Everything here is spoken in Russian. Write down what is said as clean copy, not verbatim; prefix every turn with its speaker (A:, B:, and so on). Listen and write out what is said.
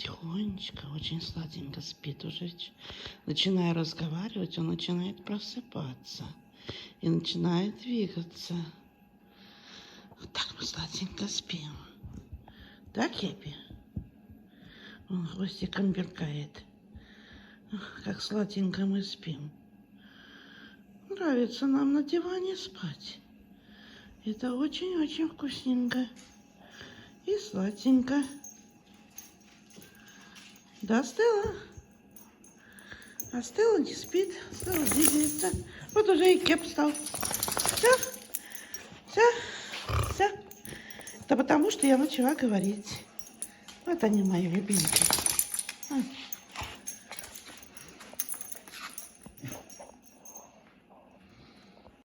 A: тихонечко, очень сладенько спит уже. Начиная разговаривать, он начинает просыпаться и начинает двигаться. Вот так мы сладенько спим. Да, Кепи? Он хвостиком мелькает. Как сладенько мы спим. Нравится нам на диване спать. Это очень-очень вкусненько и сладенько. Да, Стелла? А Стелла не спит, Стелла двигается. Вот уже и Кеп встал. Все, все, все. Это потому, что я начала говорить. Вот они, мои любимки.